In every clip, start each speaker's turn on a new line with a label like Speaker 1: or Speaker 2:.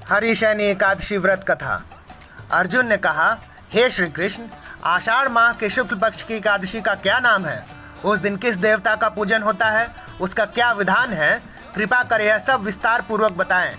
Speaker 1: हरिशयनी एकादशी व्रत कथा। अर्जुन ने कहा, हे श्री कृष्ण, आषाढ़ माह के शुक्ल पक्ष की एकादशी का क्या नाम है? उस दिन किस देवता का पूजन होता है? उसका क्या विधान है? कृपा कर यह सब विस्तार पूर्वक बताएं।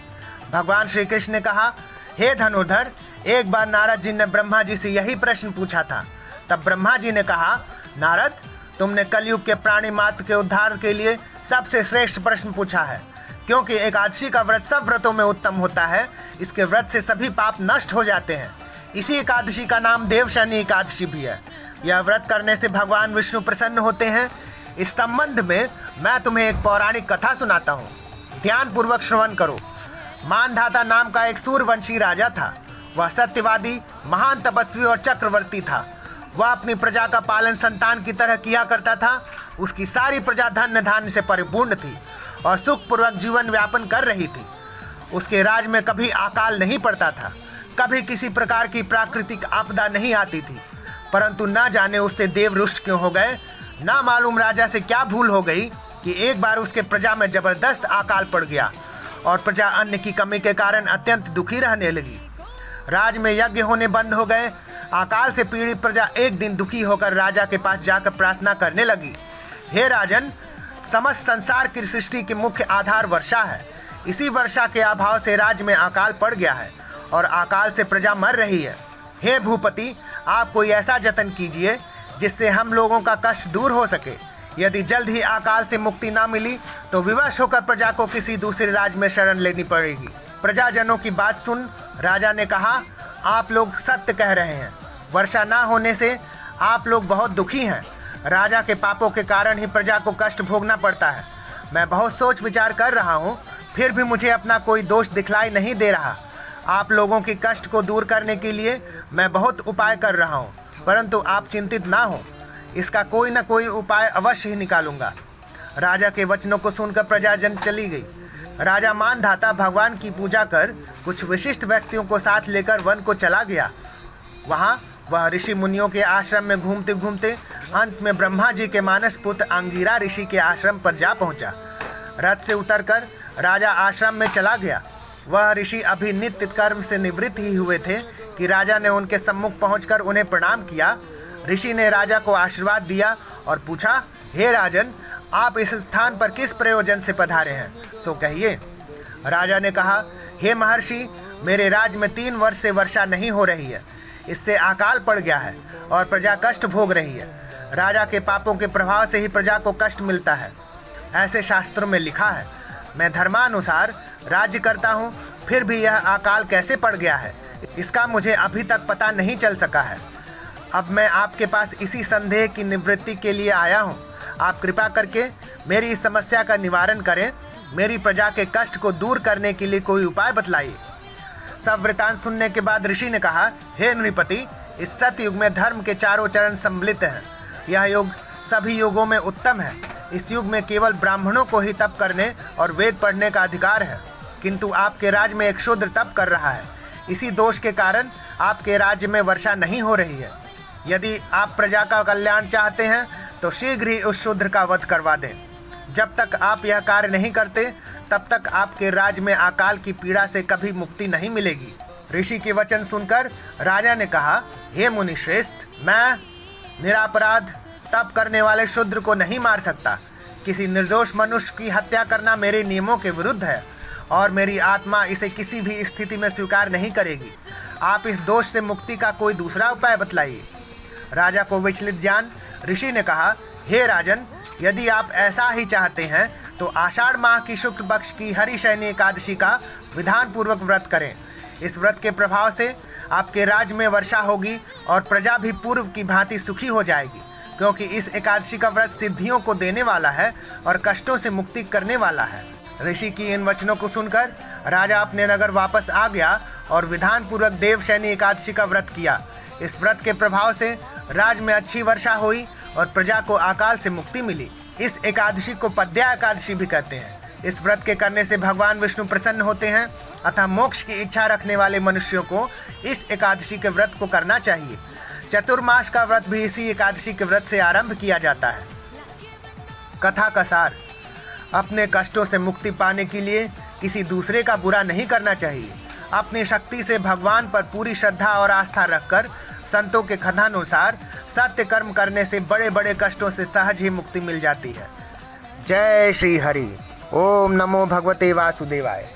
Speaker 1: भगवान श्री कृष्ण ने कहा, हे धनुर्धर, एक बार नारद जी ने ब्रह्मा जी से यही प्रश्न पूछा था। तब ब्रह्मा जी ने कहा, नारद, तुमने कलयुग के प्राणी मात्र के उद्धार के लिए सबसे श्रेष्ठ प्रश्न पूछा है, क्योंकि एकादशी का व्रत सब व्रतों में उत्तम होता है। इसके व्रत से सभी पाप नष्ट हो जाते हैं। इसी एकादशी का नाम देवशयनी एकादशी भी है। यह व्रत करने से भगवान विष्णु प्रसन्न होते हैं। इस संबंध में मैं तुम्हें एक पौराणिक कथा सुनाता हूँ, ध्यान पूर्वक श्रवण करो। मानधाता नाम का एक सूर्यवंशी राजा था। वह सत्यवादी, महान तपस्वी और चक्रवर्ती था। वह अपनी प्रजा का पालन संतान की तरह किया करता था। उसकी सारी प्रजा धन्य धान्य से परिपूर्ण थी और सुखपूर्वक जीवन व्यापन कर रही थी। उसके राज में कभी अकाल नहीं पड़ता था, कभी किसी प्रकार की प्राकृतिक आपदा नहीं आती थी। परंतु न जाने उससे देव रुष्ट क्यों हो गए। ना मालूम राजा से क्या भूल हो गई कि एक बार उसके प्रजा में जबरदस्त अकाल पड़ गया और प्रजा अन्न की कमी के कारण अत्यंत दुखी रहने लगी। राज में यज्ञ होने बंद हो गए। अकाल से पीड़ित प्रजा एक दिन दुखी होकर राजा के पास जाकर प्रार्थना करने लगी, हे राजन, समस्त संसार की सृष्टि के मुख्य आधार वर्षा है। इसी वर्षा के अभाव से राज्य में अकाल पड़ गया है और अकाल से प्रजा मर रही है। हे भूपति, आप कोई ऐसा जतन कीजिए जिससे हम लोगों का कष्ट दूर हो सके। यदि जल्द ही अकाल से मुक्ति ना मिली तो विवश होकर प्रजा को किसी दूसरे राज्य में शरण लेनी पड़ेगी। प्रजाजनों की बात सुन राजा ने कहा, आप लोग सत्य कह रहे हैं। वर्षा ना होने से आप लोग बहुत दुखी हैं। राजा के पापों के कारण ही प्रजा को कष्ट भोगना पड़ता है। मैं बहुत सोच विचार कर रहा हूँ, फिर भी मुझे अपना कोई दोष दिखलाई नहीं दे रहा। आप लोगों की कष्ट को दूर करने के लिए मैं बहुत उपाय कर रहा हूँ, परंतु आप चिंतित ना हो, इसका कोई न कोई उपाय अवश्य ही निकालूंगा। राजा के वचनों को सुनकर प्रजाजन चली गई। राजा मानधाता भगवान की पूजा कर कुछ विशिष्ट व्यक्तियों को साथ लेकर वन को चला गया। वहाँ वह ऋषि मुनियों के आश्रम में घूमते घूमते अंत में ब्रह्मा जी के मानस पुत्र अंगिरा ऋषि के आश्रम पर जा पहुँचा। रथ से उतरकर राजा आश्रम में चला गया। वह ऋषि अभी नित्य कर्म से निवृत्त ही हुए थे कि राजा ने उनके सम्मुख पहुंचकर उन्हें प्रणाम किया। ऋषि ने राजा को आशीर्वाद दिया और पूछा, हे राजन, आप इस स्थान पर किस प्रयोजन से पधारे हैं, सो कहिए। राजा ने कहा, हे महर्षि, मेरे राज्य में 3 वर्ष से वर्षा नहीं हो रही है। इससे अकाल पड़ गया है और प्रजा कष्ट भोग रही है। राजा के पापों के प्रभाव से ही प्रजा को कष्ट मिलता है, ऐसे शास्त्रों में लिखा है। मैं धर्मानुसार राज्य करता हूँ, फिर भी यह अकाल कैसे पड़ गया है, इसका मुझे अभी तक पता नहीं चल सका है। अब मैं आपके पास इसी संदेह की निवृत्ति के लिए आया हूँ। आप कृपा करके मेरी इस समस्या का निवारण करें। मेरी प्रजा के कष्ट को दूर करने के लिए कोई उपाय बतलाइए। सब वृतांत सुनने के बाद ऋषि ने कहा, हे नृपति, इस सतयुग में धर्म के चारों चरण सम्मिलित हैं। यह युग सभी युगों में उत्तम है। इस युग में केवल ब्राह्मणों को ही तप करने और वेद पढ़ने का अधिकार है, किंतु आपके राज्य में एक शूद्र तप कर रहा है। इसी दोष के कारण आपके राज्य में वर्षा नहीं हो रही है। यदि आप प्रजा का कल्याण चाहते हैं तो शीघ्र ही उस शूद्र का वध करवा दें। जब तक आप यह कार्य नहीं करते तब तक आपके राज्य में अकाल की पीड़ा से कभी मुक्ति नहीं मिलेगी। ऋषि के वचन सुनकर राजा ने कहा, हे मुनिश्रेष्ठ, मैं निरापराध तप करने वाले शूद्र को नहीं मार सकता। किसी निर्दोष मनुष्य की हत्या करना मेरे नियमों के विरुद्ध है और मेरी आत्मा इसे किसी भी स्थिति में स्वीकार नहीं करेगी। आप इस दोष से मुक्ति का कोई दूसरा उपाय बतलाइए। राजा को विचलित जान ऋषि ने कहा, हे राजन, यदि आप ऐसा ही चाहते हैं तो आषाढ़ माह की शुक्ल पक्ष की हरिशयनी एकादशी का विधान पूर्वक व्रत करें। इस व्रत के प्रभाव से आपके राज्य में वर्षा होगी और प्रजा भी पूर्व की भांति सुखी हो जाएगी, क्योंकि इस एकादशी का व्रत सिद्धियों को देने वाला है और कष्टों से मुक्ति करने वाला है। ऋषि की इन वचनों को सुनकर राजा अपने नगर वापस आ गया और विधान पूर्वक देवशयनी एकादशी का व्रत किया। इस व्रत के प्रभाव से राज्य में अच्छी वर्षा हुई और प्रजा को अकाल से मुक्ति मिली। इस एकादशी को पद्या एकादशी भी कहते हैं। इस व्रत के करने से भगवान विष्णु प्रसन्न होते हैं, अतः मोक्ष की इच्छा रखने वाले मनुष्यों को इस एकादशी के व्रत को करना चाहिए। चतुर्मास का व्रत भी इसी एकादशी के व्रत से आरंभ किया जाता है। कथा का सार, अपने कष्टों से मुक्ति पाने के लिए किसी दूसरे का बुरा नहीं करना चाहिए। अपनी शक्ति से भगवान पर पूरी श्रद्धा और आस्था रखकर संतों के कथनानुसार सत्य कर्म करने से बड़े बड़े कष्टों से सहज ही मुक्ति मिल जाती है। जय श्री हरि। ओम नमो भगवते वासुदेवाय।